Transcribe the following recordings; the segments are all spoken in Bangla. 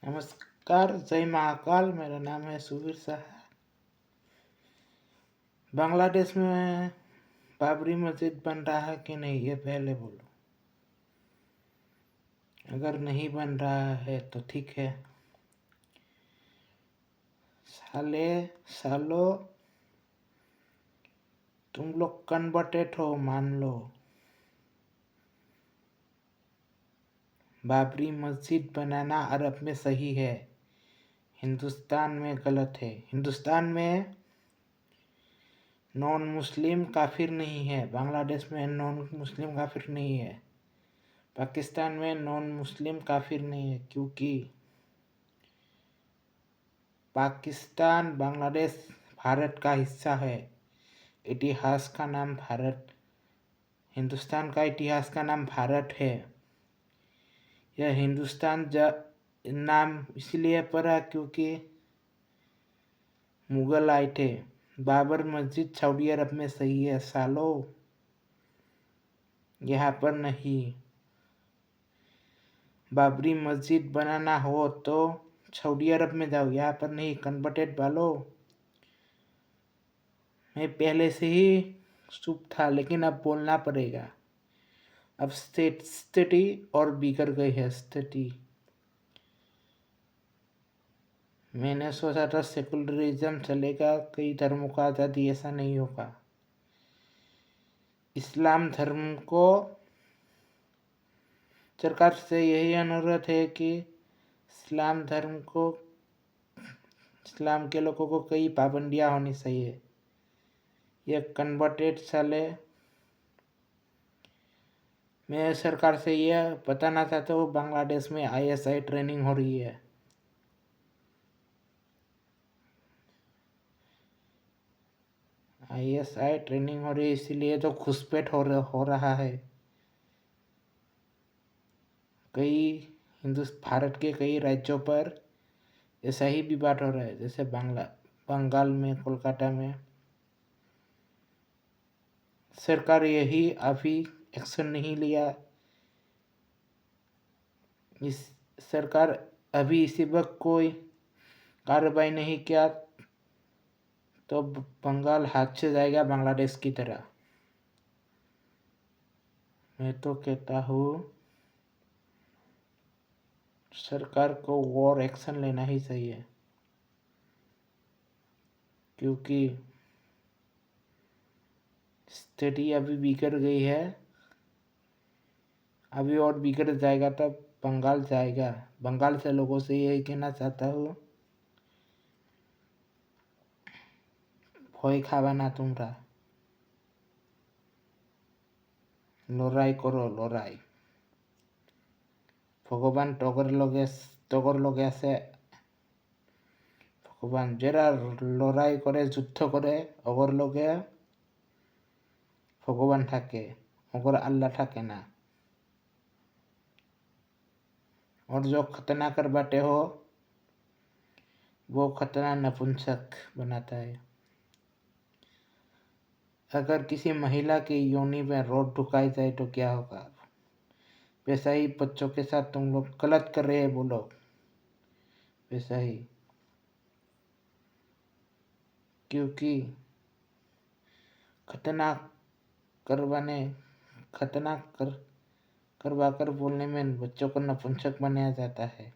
नमस्कार, जय महाकाल। मेरा नाम है सुबीर शाह। बांग्लादेश में बाबरी मस्जिद बन रहा है कि नहीं, ये पहले बोलो। अगर नहीं बन रहा है तो ठीक है। सालो तुम लोग कन्वर्टेड हो, मान लो। बाबरी मस्जिद बनाना अरब में सही है, हिंदुस्तान में गलत है। हिंदुस्तान में नॉन मुस्लिम काफिर नहीं है, बांग्लादेश में नॉन मुस्लिम काफिर नहीं है, पाकिस्तान में नॉन मुस्लिम काफिर नहीं है, क्योंकि पाकिस्तान बांग्लादेश भारत का हिस्सा है। इतिहास का नाम भारत, हिंदुस्तान का इतिहास का नाम भारत है। यह हिंदुस्तान नाम इसलिए पड़ा क्योंकि मुगल आए थे। बाबर मस्जिद सऊदी अरब में सही है सालो, यहाँ पर नहीं। बाबरी मस्जिद बनाना हो तो सऊदी अरब में जाओ, यहाँ पर नहीं। कन्वर्टेड वालो, मैं पहले से ही चुप था, लेकिन अब बोलना पड़ेगा। अब स्थिति और बिगड़ गई है स्थिति। मैंने सोचा था सेकुलरिज्म चलेगा, कई धर्मों का आज़ादी, ऐसा नहीं होगा। इस्लाम धर्म को सरकार से यही अनुरोध है कि इस्लाम धर्म को, इस्लाम के लोगों को कई पाबंदियां होनी चाहिए। यह कन्वर्टेड साले, मैं सरकार से यह बताना चाहता हूँ, बांग्लादेश में ISI ट्रेनिंग हो रही है। ISI ट्रेनिंग हो रही है, इसीलिए तो घुसपैठ हो रहा है। भारत के कई राज्यों पर ऐसा ही विवाद हो रहा है, जैसे बंगाल में, कोलकाता में। सरकार यही अभी एक्शन नहीं लिया, सरकार अभी इसी वक्त कोई कार्रवाई नहीं किया तो बंगाल हाथ से जाएगा बांग्लादेश की तरह। मैं तो कहता हूँ सरकार को वॉर एक्शन लेना ही चाहिए, क्योंकि स्थिति अभी बिगड़ गई है। अभी और बिगड़ जाएगा तब बंगाल जाएगा। बंगाल से लोगों से यही कहना चाहता हूँ, भय खावा ना তোমরা, লড়াই করো লড়াই। ভগবান তগর লগে আছে। ভগবান যারা লড়াই করে, যুদ্ধ করে, অগর লগে ভগবান থাকে, অগর আল্লাহ থাকে না। और जो खतना कर बाटे हो वो खतना नपुंसक बनाता है। अगर किसी महिला की योनि में रोड ढुकाई जाए तो क्या होगा? वैसा ही बच्चों के साथ तुम लोग गलत कर रहे हैं वो लोग, वैसा ही। क्योंकि खतना करवा कर बोलने में बच्चों को नपुंसक बनाया जाता है।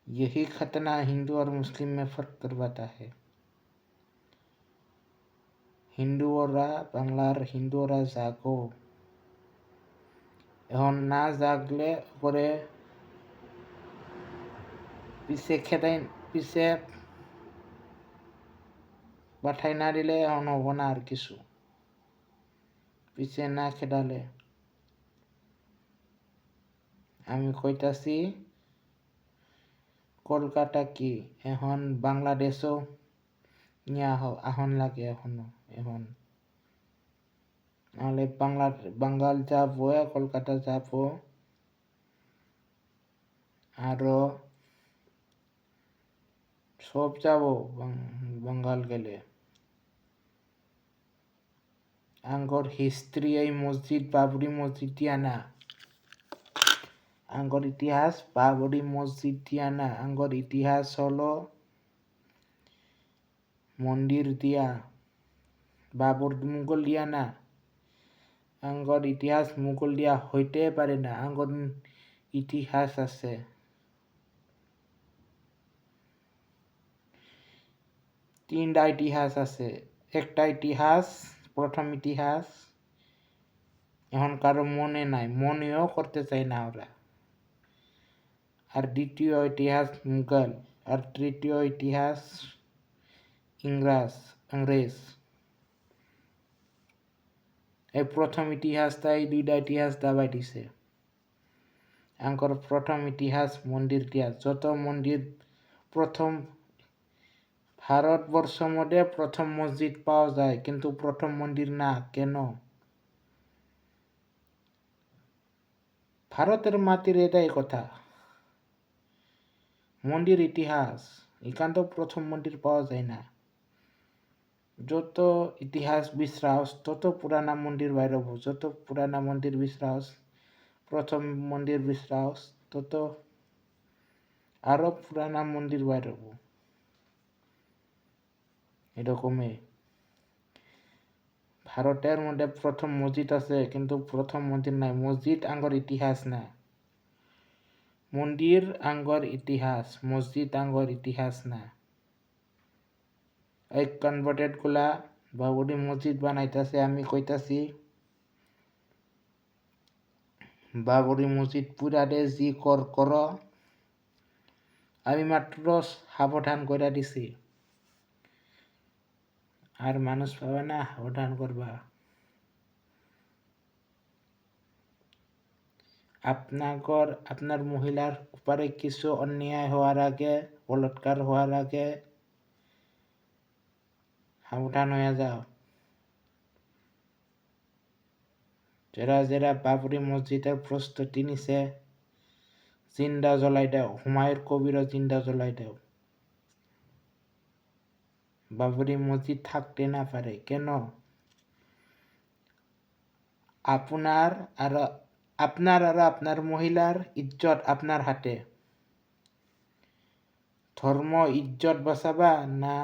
यही खतना हिंदू और मुस्लिम में फर्क करवाता है। हिंदुओरा बांग्लार हिंदुओरा जागो, এখন না জাগলে পরে পিছে পাঠাই না দিলে এখন হব না আর কিছু, পিছে না খেদালে। আমি কইতাছি কলকাতা কি এখন বাংলাদেশও নিয়া আহন লাগে এখনো, এখন নাহলে বাঙ্গাল যাবো, কলকাতা যাবো, আরো সব যাবো বাঙ্গাল গেলে। আঙ্গর হিস্ট্রি এই মসজিদ, বাবরি মসজিদ দিয়া না, আঙ্গর ইতিহাস বাবরি মসজিদ দিয়া না, আঙ্গর ইতিহাস হলো মন্দির দিয়া। বাবর মুঘল দিয়া না, আঙ্গর ইতিহাস মুঘল দিয়া হইতে পারে না, আঙ্গর ইতিহাস আছে। তিনটা ইতিহাস আছে। একটা ইতিহাস, প্রথম ইতিহাস এখন কারো মনে নাই, মনেও করতে চাই না ওরা। আর দ্বিতীয় ইতিহাস মুঘল, আর তৃতীয় ইতিহাস ইংরেজ। এই প্রথম ইতিহাসটা এই দুইটা ইতিহাস দাবাই দিছে। আঙ্কর প্রথম ইতিহাস মন্দির দিয়া, যত মন্দির প্রথম ভারতবর্ষ মধ্যে প্রথম মসজিদ পাওয়া যায়, কিন্তু প্রথম মন্দির না কেন? ভারতের মাটির এটাই কথা, মন্দির ইতিহাস এখান তো প্রথম মন্দির পাওয়া যায় না। যত ইতিহাস বিশ্রাস তত পুরানা মন্দির বাইর হবো, যত পুরানা মন্দির বিশ্রাস প্রথম মন্দির বিশ্রাস তত আরো পুরানা মন্দির বাইর হবো। এরকমই ভারতের মধ্যে প্রথম মসজিদ আছে, কিন্তু প্রথম মন্দির নাই। মসজিদ আঙ্গর ইতিহাস না, মন্দির আঙ্গর ইতিহাস, মসজিদ আঙ্গর ইতিহাস না। এই কনভার্টেড গুলা বাবরি মসজিদ বানাইতেছে, আমি কইতাছি বাবরি মসজিদ পুরারে জি কর, আমি মাত্র সাবধান করে দিছি, আর মানুষ পাবে না সাবধান করবা। আপনার মহিলার উপরে কিছু অন্যায় হওয়ার আগে, বলাৎকার হওয়ার আগে সাবধান হয়ে যাও। যারা বাবরি মসজিদের প্রস্তুতি নিছে জিন্দা জ্বলাই দাও, হুমায়ুন কবিরও জিন্দা জ্বলাই দাও। বাবরি মসজিদ থাকতে না পারে কেন? আপনার আর আপনার মহিলার ইজ্জত আপনার হাতে। ধর্ম ইজ্জত বাঁচাবা না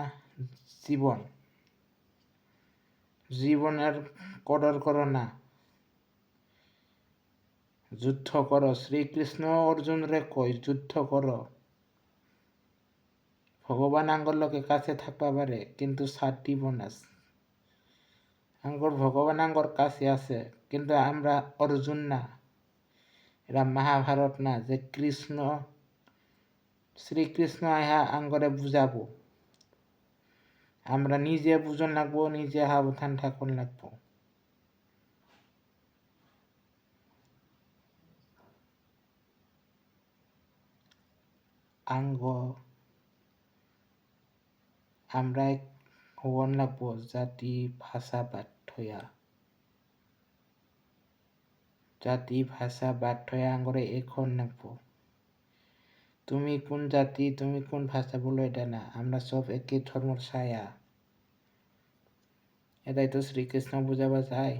জীবনের কদর করো না, যুদ্ধ করো। শ্রীকৃষ্ণ অর্জুন রে কই যুদ্ধ করো। ভগবান আঙ্গর লোকে কাছে থাকবা পারে, কিন্তু সাথ দিব না। ভগবান আঙ্গর কাছে আছে, কিন্তু আমরা অর্জুন না, এরা মহাভারত না যে শ্রীকৃষ্ণ আহা আঙ্গরে বুঝাবো। আমরা নিজে বুঝন লাগবো, নিজে সাবধান থাকুন লাগবো। আমরা হওয়ান লাগবো জাতি ভাষা বাদ হইয়া, আঙ্গরে এখন লাগবো। তুমি কোন জাতি, তুমি কোন ভাষা বলো এটা না, আমরা সব একই ধর্মের ছায়া। এটাই তো শ্রীকৃষ্ণ বুঝাবা যায়।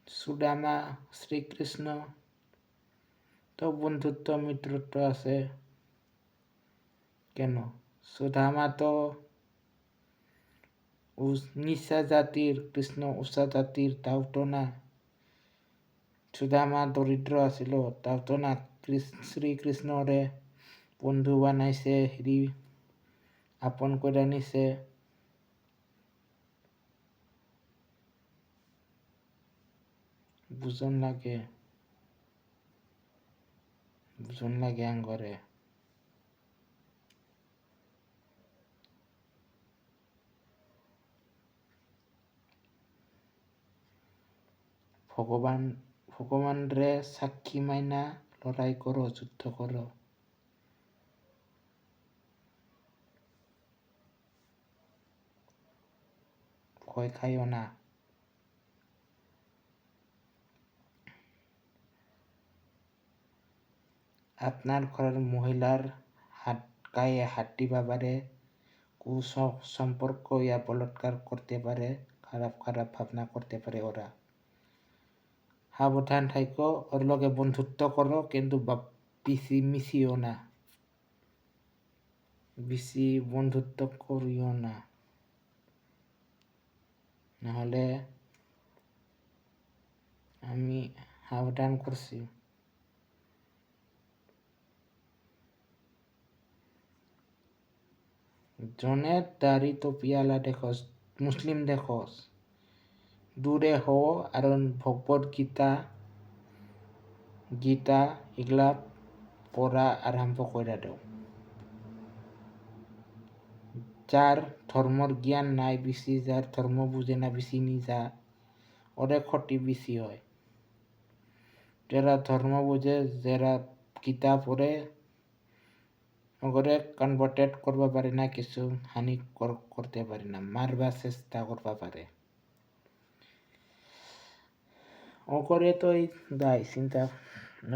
সুদামা শ্রীকৃষ্ণ তো বন্ধুত্ব মিত্রত্ব আছে কেন? সুদামা তো নিচা জাতির, কৃষ্ণ উচ্চা জাতির, তাও তো না। সুদামা দরিদ্র আছিল, তাও তো না। শ্রীকৃষ্ণরে বন্ধু বানাইছে, হেৰি আপন করে নিছে। বুঝন লাগে আঙ্গরে। ভগবান রে সাক্ষী মাইনা লড়াই করো, যুদ্ধ করো। ভয় খাইও না। আপনার ঘরের মহিলার গায়ে হাত দিবা পারে, কুসম্পর্ক বলাৎকার করতে পারে, খারাপ ভাবনা করতে পারে ওরা। সাবধান থাকো, ওর লগে বন্ধুত্ব করো, কিন্তু বেশি মিশিও না, বেশি বন্ধুত্ব করিও না, নাহলে আমি সাবধান করছি। জনের দাড়ি তো পিয়ালা দেখোস, মুসলিম দেখোস, দূরে হো আর ভগবত গীতা এগুলা পড়া আরম্ভ করে দাও। যার ধর্মর জ্ঞান নাই বেশি, যার ধর্ম বুঝে না বেশি নিজা, ওরে ক্ষতি বেশি হয়। যারা ধর্ম বুঝে, যারা গীতা পড়ে, ওগরে কনভার্টেড করবা পারে না, কিছু হানি করতে পারে না, মারবা চেষ্টা করবা পারে। ওগরে তো এই দায় চিন্তা,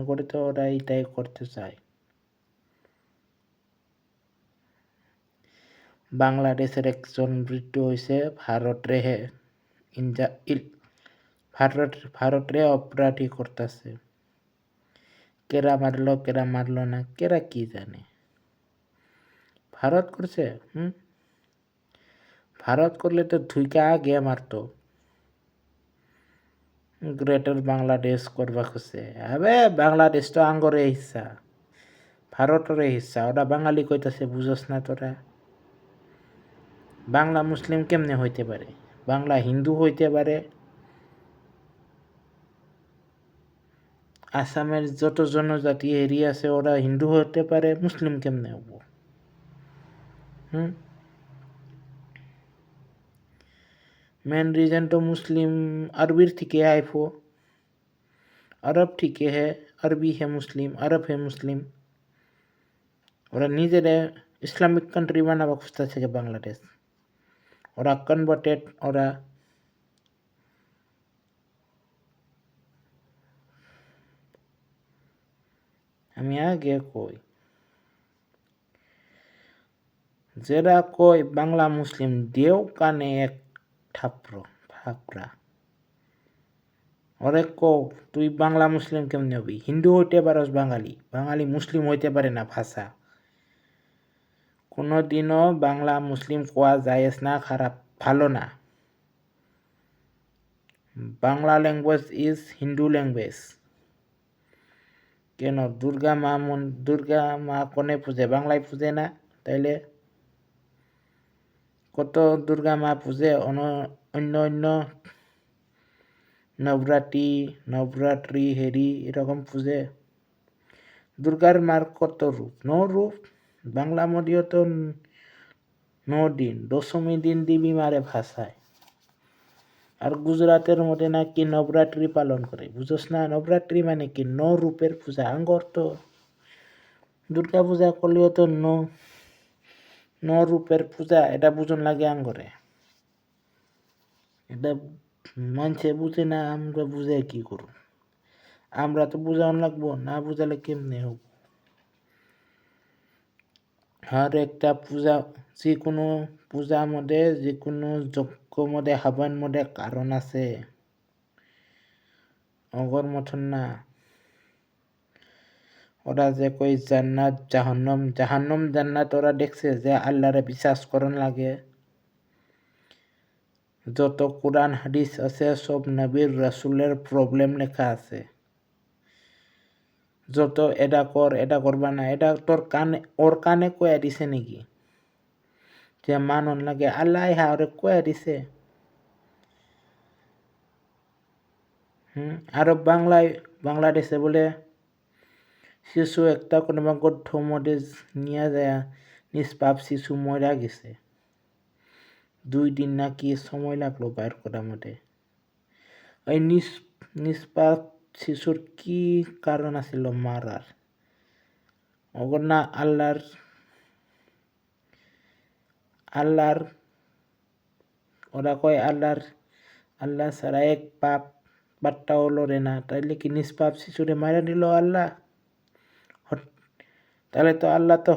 ওগরে তো ওরা এইটাই করতে চায়। বাংলাদেশের একজন বৃদ্ধ হয়েছে ভারতরে অপরাধী করতেছে। কেরা মারলো না, কেরা কি জানে। ভারত করছে, ভারত করলে তো ধুইকা আগে মারতো। গ্রেটার বাংলাদেশ করবা খুঁজছে। আবে বাংলাদেশ তো আঙ্গরে হিস্সা, ভারতের হিস্সা, ওরা বাঙালি কইতাছে, বুঝস না তোরা? বাংলা মুসলিম কেমনে হইতে পারে? বাংলা হিন্দু হইতে পারে। আসামের যত জনজাতি এরিয়া আছে ওরা হিন্দু হতে পারে, মুসলিম কেমনে হবো? মেন রিজন তো মুসলিম अरबी থেকে आइफो, अरब ठीक है, अरबी है मुस्लिम, अरब है मुस्लिम। ওরা নিজেরা ইসলামিক কান্ট্রি বানাবা খুঁজতেছে বাংলাদেশ। ওরা কনভার্টেড, ওরা আমি আগে কই, যারা কই বাংলা মুসলিম, দেও কানে এক থাপড়া। ওরে কো তুই বাংলা মুসলিম কেমনে হবি? হিন্দু হইতে পারস, বাঙালি মুসলিম হইতে পারে না। ভাষা কোনোদিনও বাংলা মুসলিম কোয়া যায়স না, খারাপ, ভালো না। Bangla language is Hindu language. কেন দুর্গা মা কোনে পূজে? বাংলায় পূজে না? তাইলে কত দুর্গা মা পূজে অন্য নবরাত্রি হেরি এরকম পূজে। দুর্গার মার কত রূপ, রূপ। বাংলা মধ্যেও তো 9 দিন, দশমী দিন দেবী মারে ভাষায়। আর গুজরাটের মধ্যে নাকি নবরাত্রি পালন করে, বুঝোস না? নবরাত্রি মানে কি? 9 রূপের পূজা। আঙ্গর তো দুর্গা পূজা করলেও তো 9 রূপের পূজা, এটা বুঝন লাগে আঙ্গরে। এটা মানুষে বুঝে না, আমরা বুঝে কি করব? আমরা তো বুঝান লাগবো, না বুঝালে কেমনে হোক? আর একটা পূজা, যে কোনো পূজার মধ্যে, যে কোনো যজ্ঞ মধ্যে, হাবান মধ্যে কারণ আছে, অগর মতন না। ওরা যে কই জান্নাত জাহান্নম জান্নাত, ওরা দেখছে যে আল্লাহরে বিশ্বাস করন লাগে। যত কোরআন হাদিস আছে সব নবীর রাসূলের প্রবলেম লেখা আছে। যত এটা করবা না, এটা তোর ওর কানে কয়া দিছে নাকি যে মানন লাগে? আল্লাহ ওরে কয়া দিছে। আরো বাংলাদেশে বলে শিশু একটা কোনো গর্থ মধ্যে নিয়ে যায়, নিষ্পাপ শিশু মরা গেছে। 2 দিন নাকি সময় লাগলো বাইর করার মধ্যে। ওই নিষ্পাপ শিশুর কি কারণ আছিল মারার? ওগর না আল্লাহর ওরা কয় আল্লাহ ছাড়া এক বাট্টাও লড়ে না। তাইলে কি নিষ্পাপ শিশুরে মারা নিল আল্লাহ? তাহলে তো আল্লাহ তো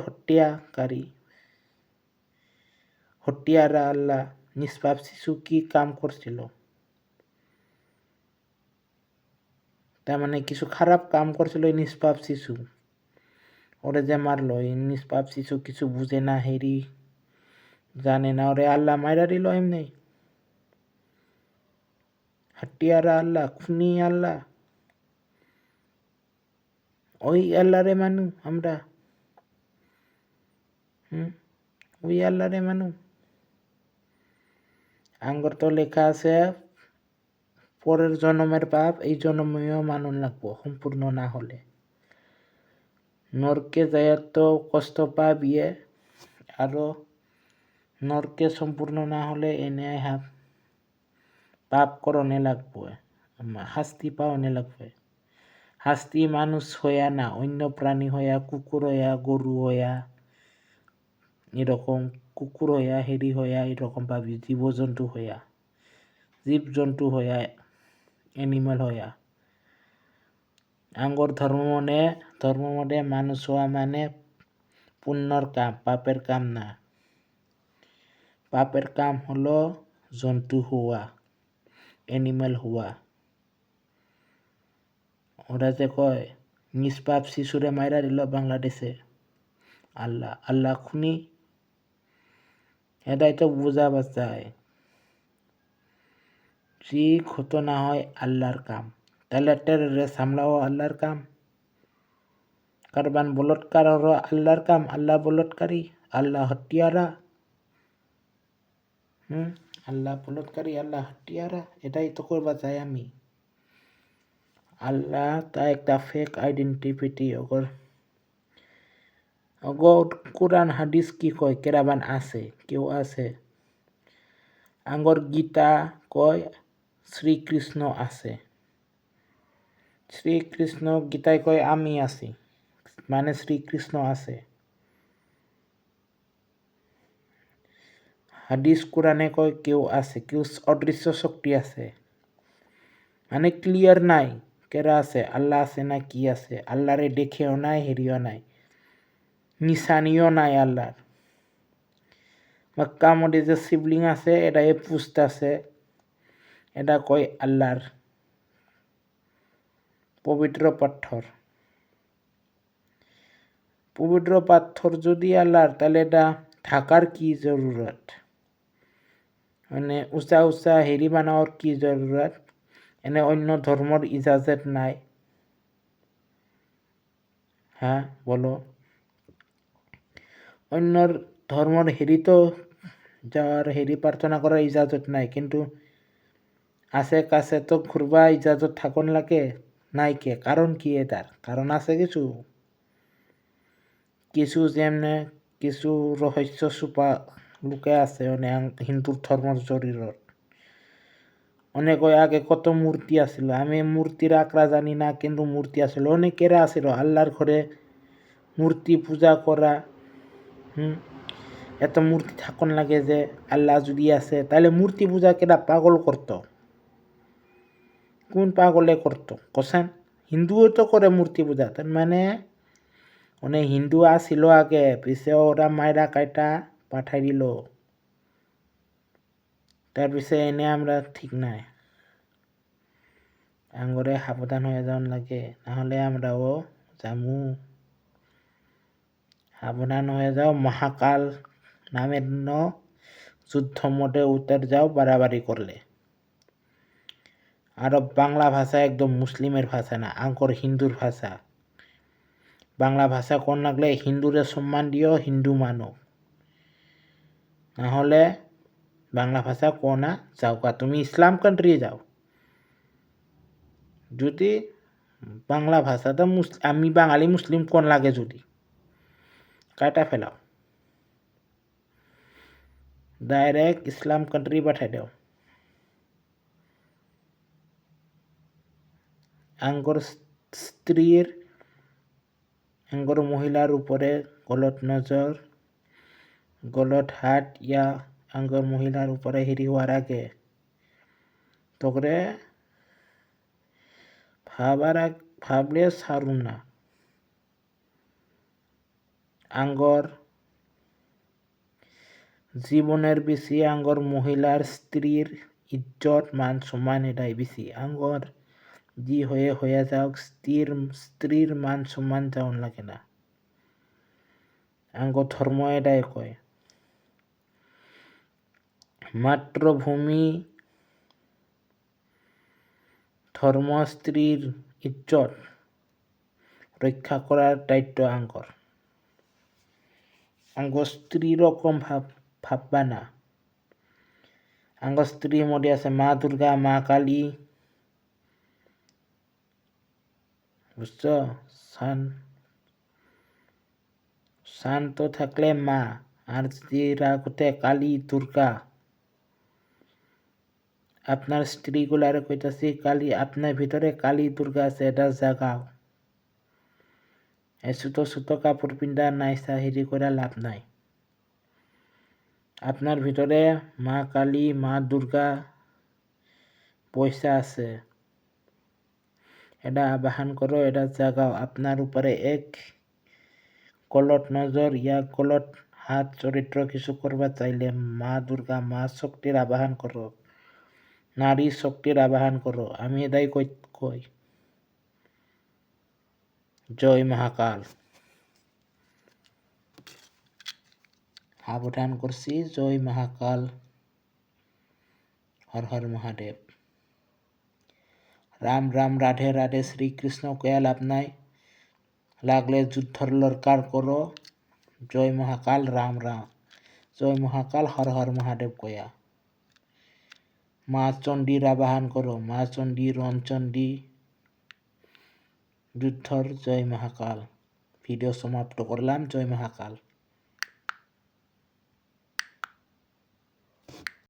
হটিয়ারা আল্লাহ। নিষ্পাপ শিশু কি কাম করছিল? তার মানে কিছু খারাপ কাম করছিল এই নিষ্পাপ শিশু, ওরে যে মারলো এই নিষ্পাপ শিশু কিছু বুঝে না, হেরি জানে না, ওরে আল্লাহ মাইরা দিল এমনি। হাটিয়ারা আল্লাহ, খুনি আল্লাহ, ওই আল্লাহ রে মানু আমরা, ওই আল্লাহ রে মানু। আঙ্গর তো লেখা আছে পরের জন্মের পাপ এই জন্মেও মানুন লাগবো সম্পূর্ণ না হলে। নরকে যায় তো কষ্ট পাবিয়ে, আরো নরকে সম্পূর্ণ না হলে এনে পাপ করণে লাগবে, শাস্তি পাওয়ানে লাগবে। শাস্তি মানুষ হইয়া না, অন্য প্রাণী হইয়া, কুকুর হইয়া, গরু হইয়া, এরকম কুকুর হইয়া, হেরি হইয়া, এরকম পাবি, জীবজন্তু হইয়া, জীবজন্তু হইয়া, এনিমেল হইয়া। আঙ্গর ধর্ম মনে মানুষ হওয়া মানে পুণ্যর কাম, পাপের কাম না। পাপের কাম হলো জন্তু হওয়া, এনিমেল হওয়া। ওরা যে কয় নিষ্পাপ শিশুরে মাইরা দিল বাংলাদেশে আল্লাহ, আল্লাহ খুনি, এটাই তো বোঝাবার চায়। যে ঘটনা হয় আল্লাহর কাম, তাহলে টেররে সামলাও আল্লাহর কাম, কারবান বলৎকার হলো আল্লাহর কাম, আল্লাহ বলৎকারী, আল্লাহ হত্যারা, আল্লাহ বলৎকারী, আল্লাহ হত্যারা, এটাই তো করবা চাই আমি। আল্লাহ তা একটা ফেক আইডেন্টিটি, অগর কোরআন হাদিস কি কয় কেরাবান আছে, কেউ আছে। আঙ্গর গীতা কয় শ্রীকৃষ্ণ আছে, শ্রীকৃষ্ণ গীতায় কয় আমি আছি, মানে শ্রীকৃষ্ণ আছে। হাদিস কোরআনে কয় কেউ আছে, কেউ অদৃশ্য শক্তি আছে, মানে ক্লিয়ার নাই কেরা আছে, আল্লাহ আছে না কি আছে, আল্লাহরে দেখেও নাই, হেরিও নাই, নিশানিও নাই আল্লাহর। মক্কা মধ্যে যে শিবলিঙ্গ আছে এটা পুষ্ট আছে, এটা কয় আল্লাহর পবিত্র পাথর। পবিত্র পাথর যদি আল্লাহর, তাহলে এটা থাকার কি জরুরত, মানে উঁচা উঁচা হেরি বানাওয়ার কি জরুরত, এনে অন্য ধর্মর ইজাজত নাই। হ্যাঁ বলো, অন্য ধর্মর হেরি তো যাওয়ার, হেরি প্রার্থনা করার ইজাজত নাই, কিন্তু আছে কাছে তো ঘুরবা ইজাজত থাকুন লাগে নাই কে, কারণ কি এটার কারণ আছে কিছু, কিছু যেমনে কিছু রহস্য সুপা লুকে আছে অনেক হিন্দুর ধর্মর শরীরত। অনেক আগে কত মূর্তি আছিল, আমি মূর্তির আঁকড়া জানি না, কিন্তু মূর্তি আছিল, অনেকেরা আছিল আল্লাহর ঘরে মূর্তি পূজা করা। এত মূর্তি থাকুন লাগে যে আল্লাহ যদি আছে, তাহলে মূর্তি পূজা কেটা পাগল করত, কোন পাগলে করত কছেন? হিন্দুও তো করে মূর্তি পূজা, তার মানে অনেক হিন্দু আসিল আগে, পিছে ওরা মায়েরা কাইটা পাঠাই দিল, তার পিছে এনে আমরা ঠিক নাই। আঙ্গরে সাবধান হয়ে যাওয়ান লাগে, নাহলে আমরাও যামু। সাবধান হয়ে যাও, মহাকাল নামের যুদ্ধ মোডে উত্তর যাও বাড়াবাড়ি করলে। আর বাংলা ভাষা একদম মুসলিমের ভাষা না, আঙ্কর হিন্দুর ভাষা। বাংলা ভাষা কোন লাগলে হিন্দুরে সম্মান দিও, হিন্দু মানো, নাহলে বাংলা ভাষা কোনা যাও কা, তুমি ইসলাম কান্ট্রি যাও। যদি বাংলা ভাষাটা আমি বাঙালি মুসলিম কোন লাগে, যদি কাটা ফেলাও, ডাইরেক্ট ইসলাম কান্ট্রি পাঠাই দাও। আঙ্গর স্ত্রীর, আঙ্গর মহিলার উপরে গলত নজর, গলত হাত ইয়া আঙ্গর মহিলার উপরে হেরি হওয়ার আগে তোরে ভাবলে সারুন না। আঙ্গর জীবনের বেশি আঙ্গর মহিলার স্ত্রীর ইজ্জত মান সম্মান এটাই বেশি। আঙ্গর যি হয়ে যাওক, স্ত্রীর মান সম্মান যাওন লাগে না। আঙ্গ ধর্ম এটাই কয়। মাতৃভূমি ধর্ম স্ত্রীর ইজ্জত রক্ষা করার দায়িত্ব আঙ্গর। আঙ্গ স্ত্রীর কম ভাববা না। আঙ্গ স্ত্রীর মধ্যে আছে মা দুর্গা, মা কালী, বুঝছ? শান্ত থাকলে মা, আর যদি রাগতে কালী, দুর্গা। আপনার স্ত্রীগুলারে কইতাছি, কালী আপনার ভিতরে কালী দুর্গা আছে, এটা জাগাও। ছোট কাপড় পিন্ধা নাইসা হেরি করে লাভ নাই। আপনার ভিতরে মা কালী, মা দুর্গা পয়সা আছে, এটা আবাহন করো, এটা জাগাও। আপনার উপরে এক গলত নজর ইয়া গলত হাত চরিত্র কিছু করবা চাইলে মা দুর্গা, মা শক্তির আবাহন করো, নারী শক্তির আবাহন করো। আমি এটাই কই। জয় মহাকাল। সাবধান করছি, জয় মহাকাল, হর হর মহাদেব। রাম রাম, রাধে রাধে, শ্রীকৃষ্ণ কয়া লাভ নাই, লাগলে যুদ্ধর লরকার করো। জয় মহাকাল, রাম রাম, জয় মহাকাল, হর হর মহাদেব কয়া। মা চণ্ডীর আবাহন করো, মা চণ্ডী, রণচণ্ডী, যুদ্ধর জয় মহাকাল। ভিডিও সমাপ্ত করলাম। জয় মহাকাল।